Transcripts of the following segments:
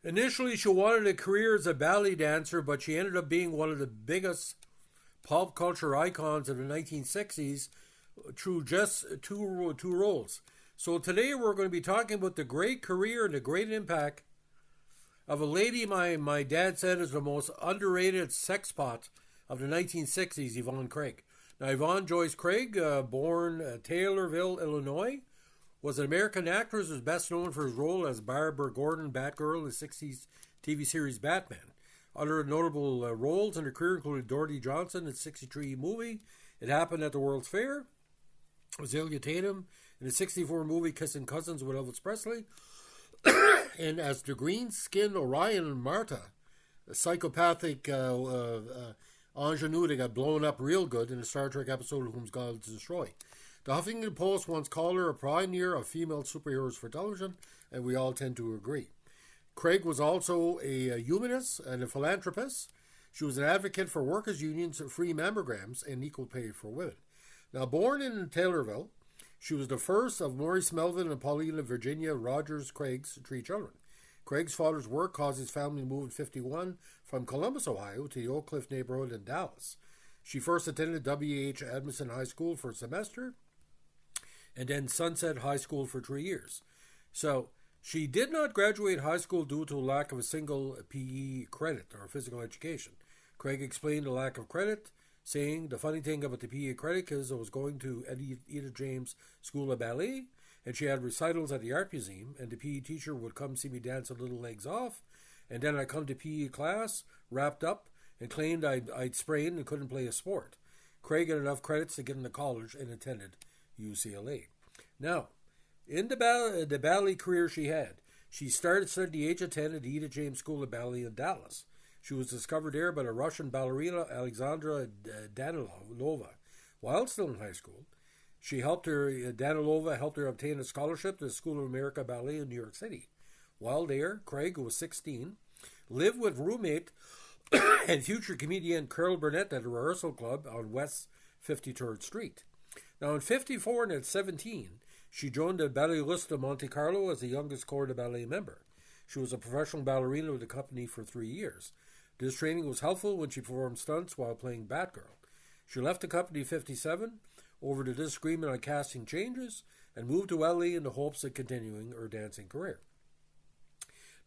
Initially, she wanted a career as a ballet dancer, but she ended up being one of the biggest pop culture icons of the 1960s through just two roles. So today we're going to be talking about the great career and the great impact of a lady my dad said is the most underrated sex pot of the 1960s, Yvonne Craig. Now, Yvonne Joyce Craig, born Taylorville, Illinois, was an American actress who is best known for his role as Barbara Gordon, Batgirl in the 60s TV series Batman. Other notable roles in her career included Dorothy Johnson in the 1963 movie It Happened at the World's Fair, Azalea Tatum in the 1964 movie Kissing Cousins with Elvis Presley, and as the green-skinned Orion and Marta, a psychopathic ingenue that got blown up real good in the Star Trek episode Whom Gods Destroy. The Huffington Post once called her a pioneer of female superheroes for television, and we all tend to agree. Craig was also a humanist and a philanthropist. She was an advocate for workers' unions, free mammograms, and equal pay for women. Now, born in Taylorville, she was the first of Maurice Melvin and Paulina Virginia Rogers Craig's three children. Craig's father's work caused his family to move in 1951 from Columbus, Ohio, to the Oak Cliff neighborhood in Dallas. She first attended W.H. Adamson High School for a semester, and then Sunset High School for 3 years. So, she did not graduate high school due to a lack of a single PE credit, or physical education. Craig explained the lack of credit, saying, the funny thing about the PE credit is I was going to Edith James School of Ballet, and she had recitals at the Art Museum, and the PE teacher would come see me dance a little legs off, and then I'd come to PE class, wrapped up, and claimed I'd sprained and couldn't play a sport. Craig had enough credits to get into college and attended UCLA. Now, in the ballet career she had, she started studying at the age of 10 at the Edith James School of Ballet in Dallas. She was discovered there by the Russian ballerina Alexandra Danilova. While still in high school, Danilova helped her obtain a scholarship to the School of America Ballet in New York City. While there, Craig, who was 16, lived with roommate and future comedian Carol Burnett at a rehearsal club on West 53rd Street. Now, in 1954 and at 17, she joined the Ballet Russe de Monte Carlo as the youngest corps de ballet member. She was a professional ballerina with the company for 3 years. This training was helpful when she performed stunts while playing Batgirl. She left the company in 1957 over the disagreement on casting changes and moved to LA in the hopes of continuing her dancing career.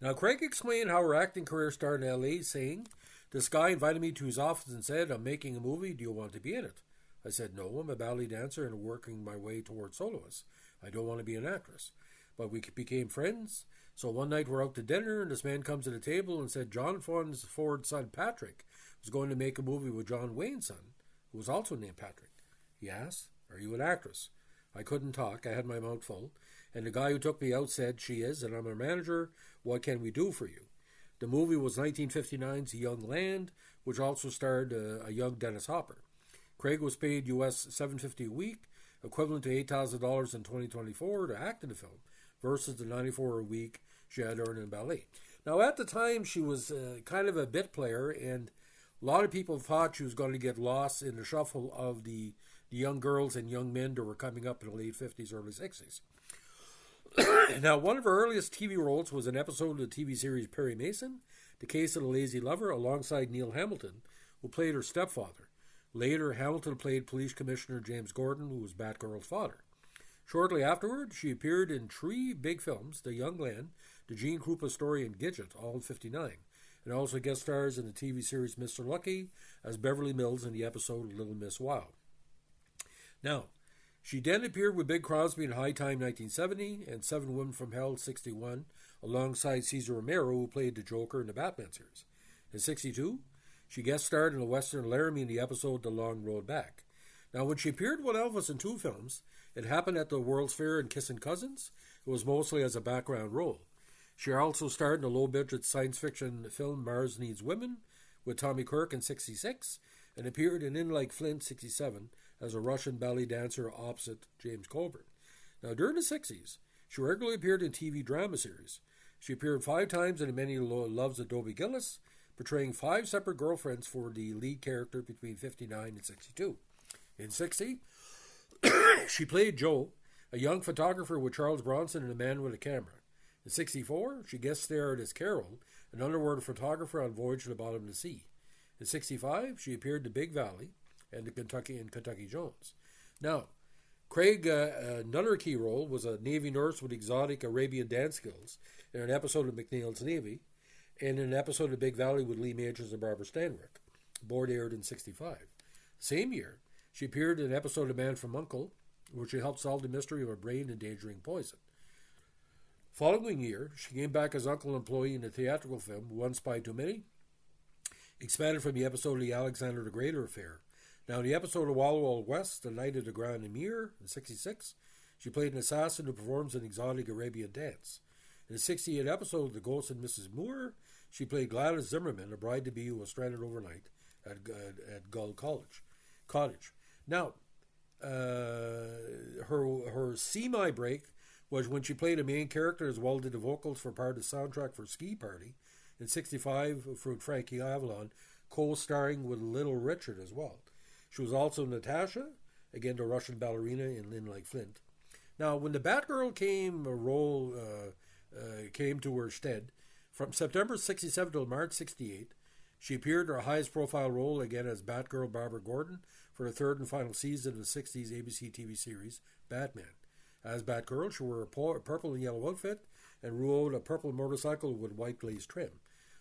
Now, Craig explained how her acting career started in LA, saying, "This guy invited me to his office and said, 'I'm making a movie, do you want to be in it?' I said, 'No, I'm a ballet dancer and working my way towards soloist. I don't want to be an actress.' But we became friends. So one night we're out to dinner, and this man comes to the table and said John Ford's son, Patrick, was going to make a movie with John Wayne's son, who was also named Patrick. He asked, 'Are you an actress?' I couldn't talk. I had my mouth full. And the guy who took me out said, 'She is, and I'm her manager. What can we do for you?' The movie was 1959's Young Land, which also starred a young Dennis Hopper. Craig was paid US $750 a week, equivalent to $8,000 in 2024 to act in the film, versus the $94 a week she had earned in ballet. Now, at the time, she was kind of a bit player, and a lot of people thought she was going to get lost in the shuffle of the young girls and young men that were coming up in the late 50s, early 60s. Now, one of her earliest TV roles was an episode of the TV series Perry Mason, The Case of the Lazy Lover, alongside Neil Hamilton, who played her stepfather. Later, Hamilton played Police Commissioner James Gordon, who was Batgirl's father. Shortly afterward, she appeared in 3 big films, The Young Land, The Gene Krupa Story, and Gidget, all in 1959, and also guest stars in the TV series Mr. Lucky as Beverly Mills in the episode Little Miss Wow. Now, she then appeared with Big Crosby in High Time 1970 and 7 Women from Hell 1961, alongside Cesar Romero, who played the Joker in the Batman series. In 1962, she guest starred in the Western Laramie in the episode The Long Road Back. Now, when she appeared with Elvis in 2 films, It Happened at the World's Fair and Kissing Cousins, it was mostly as a background role. She also starred in the low-budget science fiction film Mars Needs Women with Tommy Kirk in 1966, and appeared in Like Flint 1967 as a Russian ballet dancer opposite James Coburn. Now, during the 1960s, she regularly appeared in TV drama series. She appeared 5 times in The Many Loves of Dobie Gillis, portraying 5 separate girlfriends for the lead character between 1959 and 1962. In 1960, she played Jo, a young photographer with Charles Bronson in A Man with a Camera. In 64, she guest starred as Carol, an underwater photographer on Voyage to the Bottom of the Sea. In 65, she appeared in Big Valley and Kentucky Jones. Now, Craig, another key role, was a Navy nurse with exotic Arabian dance skills in an episode of McNeil's Navy, and in an episode of Big Valley with Lee Majors and Barbara Stanwyck. Both aired in 65. Same year, she appeared in an episode of Man from U.N.C.L.E., where she helped solve the mystery of a brain endangering poison. Following year, she came back as Uncle employee in the theatrical film One Spy Too Many, expanded from the episode of the Alexander the Greater affair. Now, in the episode of Wild Wild West, The Night of the Grand Emir, in 66, she played an assassin who performs an exotic Arabian dance. In the 68 episode of The Ghost of Mrs. Moore, she played Gladys Zimmerman, a bride-to-be who was stranded overnight at Gull Cottage. Now, her semi-break was when she played a main character as well as did the vocals for part of the soundtrack for Ski Party. In 65, for Frankie Avalon, co-starring with Little Richard as well. She was also Natasha, again the Russian ballerina in Lynn Like Flint. Now, when the Batgirl came to her stead, from September 67 till March 68, she appeared her highest profile role again as Batgirl Barbara Gordon for the third and final season of the 60s ABC TV series Batman. As Batgirl, she wore a purple and yellow outfit and rode a purple motorcycle with white glazed trim,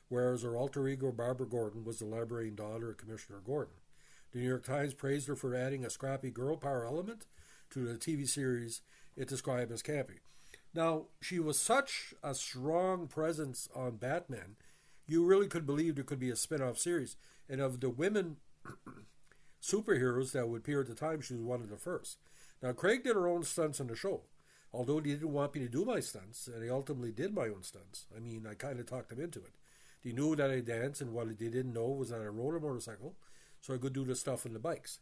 whereas her alter ego Barbara Gordon was the librarian daughter of Commissioner Gordon. The New York Times praised her for adding a scrappy girl power element to the TV series it described as campy. Now, she was such a strong presence on Batman, you really could believe there could be a spin-off series. And of the women superheroes that would appear at the time, she was one of the first. Now, Craig did her own stunts on the show, although he didn't want me to do my stunts, and he ultimately did my own stunts. I mean, I kind of talked him into it. They knew that I danced, and what they didn't know was that I rode a motorcycle, so I could do the stuff on the bikes.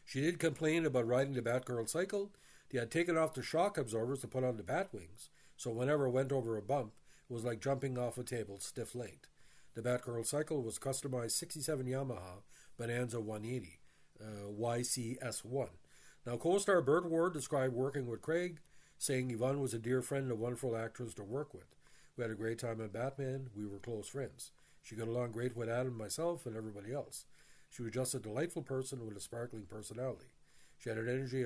She did complain about riding the Batgirl cycle. They had taken off the shock absorbers to put on the bat wings, so whenever I went over a bump, it was like jumping off a table stiff-legged. The Batgirl cycle was customized 67 Yamaha Bonanza 180, YCS1. Now, co-star Burt Ward described working with Craig, saying Yvonne was a dear friend and a wonderful actress to work with. We had a great time on Batman. We were close friends. She got along great with Adam, myself, and everybody else. She was just a delightful person with a sparkling personality. She had an energy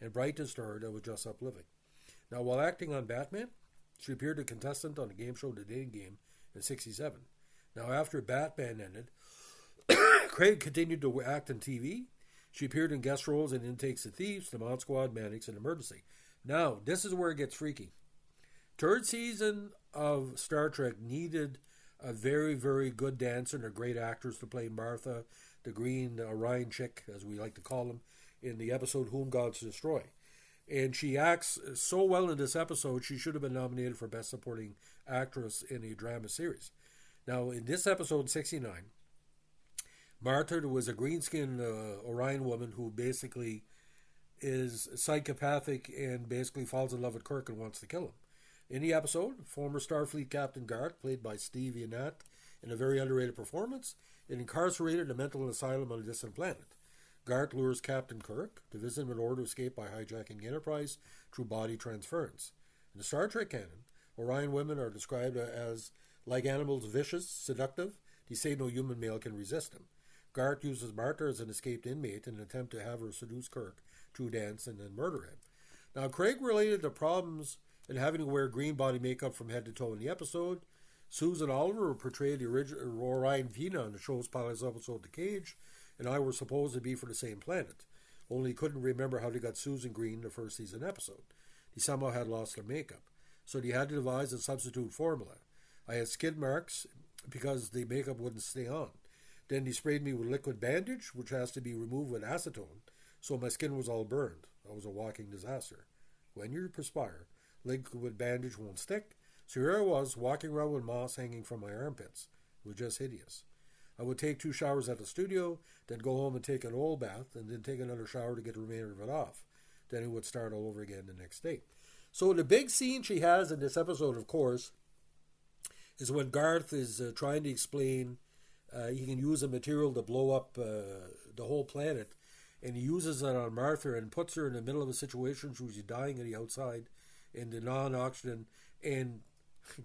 and brightness to her that was just uplifting. Now, while acting on Batman, she appeared a contestant on the game show The Dating Game in 67. Now, after Batman ended, Craig continued to act on TV. She appeared in guest roles in Intakes of Thieves, The Mod Squad, Mannix, and Emergency. Now, this is where it gets freaky. Third season of Star Trek needed a very, very good dancer and a great actress to play Martha, the green Orion chick, as we like to call him, in the episode Whom Gods Destroy. And she acts so well in this episode, she should have been nominated for Best Supporting Actress in a Drama Series. Now, in this episode 69, Martha was a green-skinned Orion woman who basically is psychopathic and basically falls in love with Kirk and wants to kill him. In the episode, former Starfleet Captain Garth, played by Steve Yannat, in a very underrated performance, is incarcerated in a mental asylum on a distant planet. Garth lures Captain Kirk to visit him in order to escape by hijacking the Enterprise through body transference. In the Star Trek canon, Orion women are described as, like animals, vicious, seductive. They say no human male can resist them. Garth uses Martha as an escaped inmate in an attempt to have her seduce Kirk through dance and then murder him. Now, Craig related the problems in having to wear green body makeup from head to toe in the episode. Susan Oliver, who portrayed the original Orion Vina on the show's pilot episode The Cage, and I were supposed to be for the same planet, only couldn't remember how they got Susan Green in the first season episode. They somehow had lost their makeup, so they had to devise a substitute formula. I had skid marks because the makeup wouldn't stay on. Then they sprayed me with liquid bandage, which has to be removed with acetone, so my skin was all burned. I was a walking disaster. When you perspire, liquid bandage won't stick, so here I was, walking around with moss hanging from my armpits. It was just hideous. I would take 2 showers at the studio, then go home and take an oil bath, and then take another shower to get the remainder of it off. Then it would start all over again the next day. So the big scene she has in this episode, of course, is when Garth is trying to explain he can use a material to blow up the whole planet, and he uses it on Martha and puts her in the middle of a situation where she's dying on the outside, in the non-oxygen, and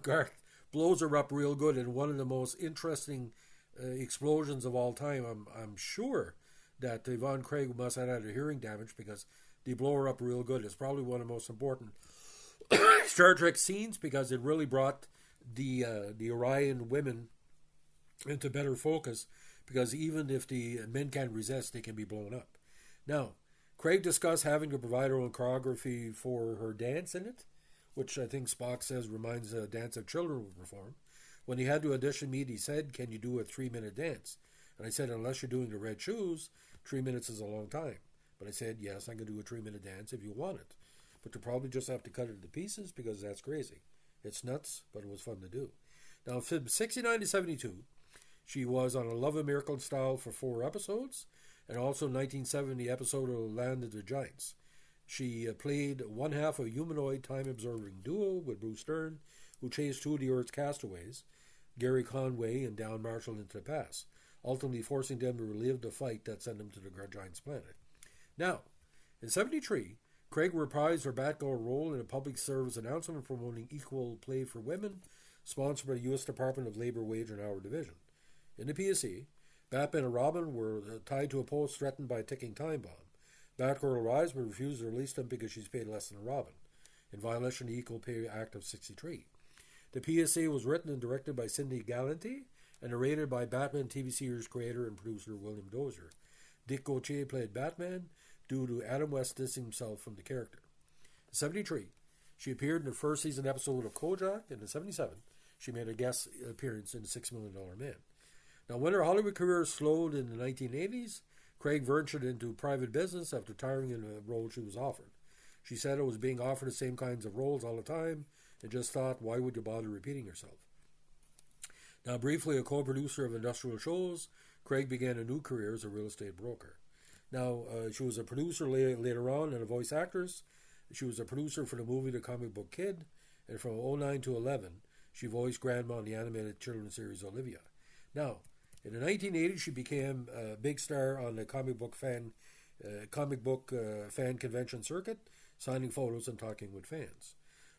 Garth blows her up real good in one of the most interesting explosions of all time. I'm sure that Yvonne Craig must have had a hearing damage because they blow her up real good. It's probably one of the most important Star Trek scenes because it really brought the Orion women into better focus, because even if the men can't resist, they can be blown up. Now, Craig discussed having to provide her own choreography for her dance in it, which I think Spock says reminds a dance that children would perform. When he had to audition me, he said, "Can you do a 3-minute dance?" And I said, "Unless you're doing the red shoes, 3 minutes is a long time." But I said, "Yes, I can do a 3-minute dance if you want it. But you probably just have to cut it into pieces because that's crazy. It's nuts, but it was fun to do." Now, from 69 to 72, she was on a Love and Miracle style for 4 episodes, and also 1970 episode of Land of the Giants. She played one half of a humanoid time-absorbing duo with Bruce Stern, who chased 2 of the Earth's castaways, Gary Conway and Down Marshall, into the past, ultimately forcing them to relive the fight that sent them to the Giants' planet. Now, in 73, Craig reprised her Batgirl role in a public service announcement promoting equal pay for women, sponsored by the U.S. Department of Labor Wage and Hour Division. In the PSE, Batman and Robin were tied to a post threatened by a ticking time bomb. Batgirl arrives but refuses to release them because she's paid less than Robin, in violation of the Equal Pay Act of 63. The PSA was written and directed by Cindy Galanti and narrated by Batman TV series creator and producer William Dozier. Dick Gauthier played Batman due to Adam West distancing himself from the character. In 73, she appeared in the first season episode of Kojak, and in 77, she made a guest appearance in The $6 Million Man. Now, when her Hollywood career slowed in the 1980s, Craig ventured into private business after tiring in a role she was offered. She said it was being offered the same kinds of roles all the time and just thought, why would you bother repeating yourself? Now, briefly a co-producer of industrial shows, Craig began a new career as a real estate broker. Now, she was a producer later on and a voice actress. She was a producer for the movie The Comic Book Kid, and from 2009 to 11, she voiced Grandma in the animated children's series Olivia. Now, in the 1980s, she became a big star on the comic book fan convention circuit, signing photos and talking with fans.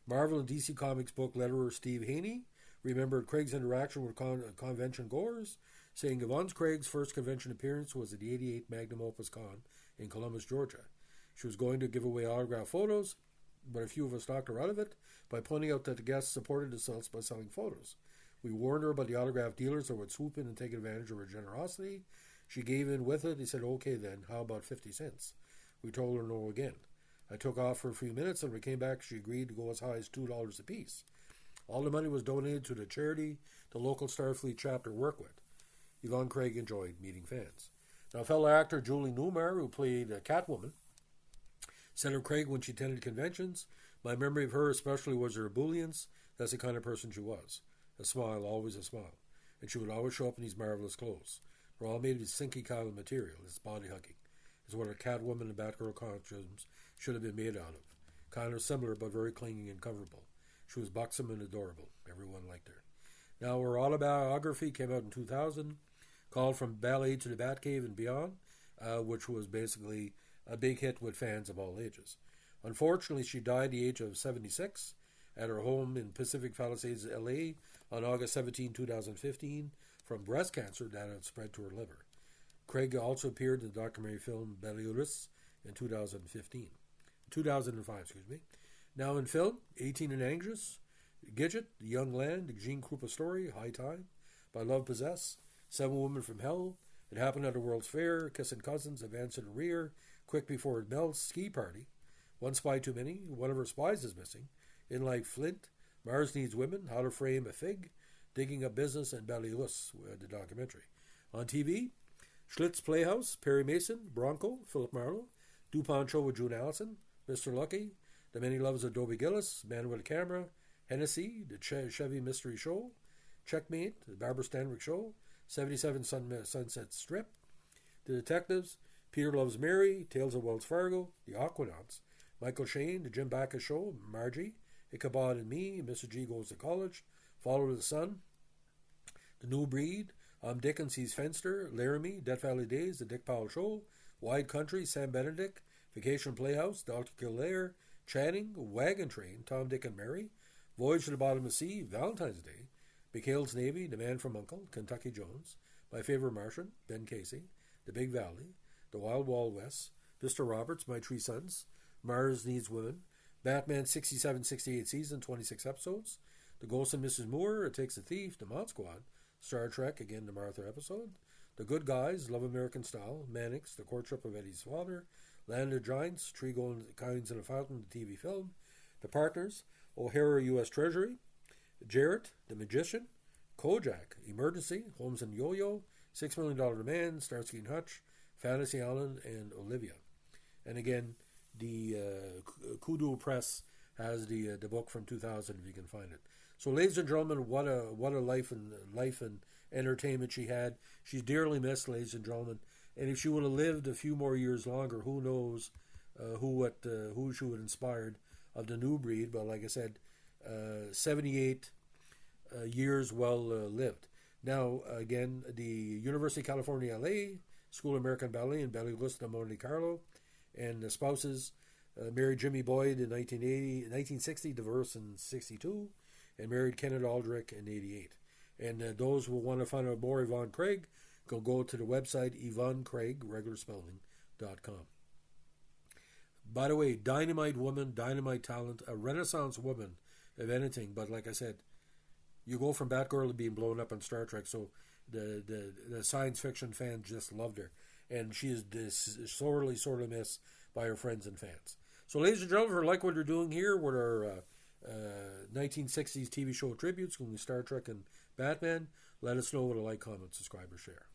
Marvel and DC Comics book letterer Steve Haney remembered Craig's interaction with convention goers, saying Yvonne Craig's first convention appearance was at the 88 Magnum Opus Con in Columbus, Georgia. She was going to give away autographed photos, but a few of us talked her out of it by pointing out that the guests supported themselves by selling photos. We warned her about the autograph dealers that would swoop in and take advantage of her generosity. She gave in with it. He said, "Okay then, how about 50 cents? We told her no again. I took off for a few minutes, and when we came back, she agreed to go as high as $2 apiece. All the money was donated to the charity the local Starfleet chapter worked with. Yvonne Craig enjoyed meeting fans. Now, fellow actor Julie Newmar, who played Catwoman, said of Craig when she attended conventions, "My memory of her especially was her ebullience. That's the kind of person she was. A smile, always a smile. And she would always show up in these marvelous clothes. They're all made of sinky kind of material. It's body hugging. It's what a Catwoman and Batgirl costumes should have been made out of. Kind of similar, but very clinging and comfortable. She was buxom and adorable. Everyone liked her." Now, her autobiography came out in 2000, called From Ballet to the Batcave and Beyond, which was basically a big hit with fans of all ages. Unfortunately, she died at the age of 76 at her home in Pacific Palisades, LA, on August 17, 2015, from breast cancer that had spread to her liver. Craig also appeared in the documentary film Ballerina in 2005. Now in film, 18 and Anxious, Gidget, The Young Land, the Gene Krupa story, High Time, By Love Possessed, Seven Women from Hell, It Happened at the World's Fair, Kissing Cousins, Advance in the Rear, Quick Before It Melts, Ski Party, One Spy Too Many, One of Her Spies is Missing, In Like Flint, Mars Needs Women, How to Frame a Fig, Digging Up Business, and Ballyus, the documentary. On TV, Schlitz Playhouse, Perry Mason, Bronco, Philip Marlowe, DuPont Show with June Allison, Mr. Lucky, The Many Loves of Dobie Gillis, Man with a Camera, Hennessy, The Chevy Mystery Show, Checkmate, The Barbara Stanwyck Show, 77 Sunset Strip, The Detectives, Peter Loves Mary, Tales of Wells Fargo, The Aquanauts, Michael Shane, The Jim Backus Show, Margie, Ichabod and Me, Mr. G Goes to College, Follow the Sun, The New Breed, Dick and Sees Fenster, Laramie, Death Valley Days, The Dick Powell Show, Wide Country, Sam Benedict, Vacation Playhouse, Dr. Kildare, Channing, Wagon Train, Tom, Dick, and Mary, Voyage to the Bottom of the Sea, Valentine's Day, McHale's Navy, The Man from U.N.C.L.E., Kentucky Jones, My Favorite Martian, Ben Casey, The Big Valley, The Wild Wild West, Mr. Roberts, My Three Sons, Mars Needs Women, Batman 67-68 season, 26 episodes, The Ghost and Mrs. Moore, It Takes a Thief, The Mod Squad, Star Trek, again the Martha episode, The Good Guys, Love American Style, Mannix, The Courtship of Eddie's Father, Land of Giants, Tree Golden Kinds in a Fountain, the TV film, The Partners, O'Hara U.S. Treasury, Jarrett, The Magician, Kojak, Emergency, Holmes and Yo-Yo, $6 Million Demand, Starsky and Hutch, Fantasy Island, and Olivia. And again, the Kudu Press has the book from 2000 if you can find it. So, ladies and gentlemen, what a life and entertainment she had. She's dearly missed, ladies and gentlemen. And if she would have lived a few more years longer, who knows who she would have inspired of the new breed. But like I said, 78 years well lived. Now, again, the University of California, LA, School of American Ballet in Bella Vista, Monte Carlo, and the spouses married Jimmy Boyd in 1960, divorced in 62, and married Kenneth Aldrich in 88. And those who want to find out more Yvonne Craig, can go to the website Yvonne Craig, regularspelling.com. By the way, dynamite woman, dynamite talent, a renaissance woman, if anything. But like I said, you go from Batgirl to being blown up on Star Trek, so the science fiction fans just loved her. And she is sorely missed by her friends and fans. So ladies and gentlemen, if you like what we're doing here with our 1960s TV show tributes, including Star Trek and Batman, let us know with a like, comment, subscribe, or share.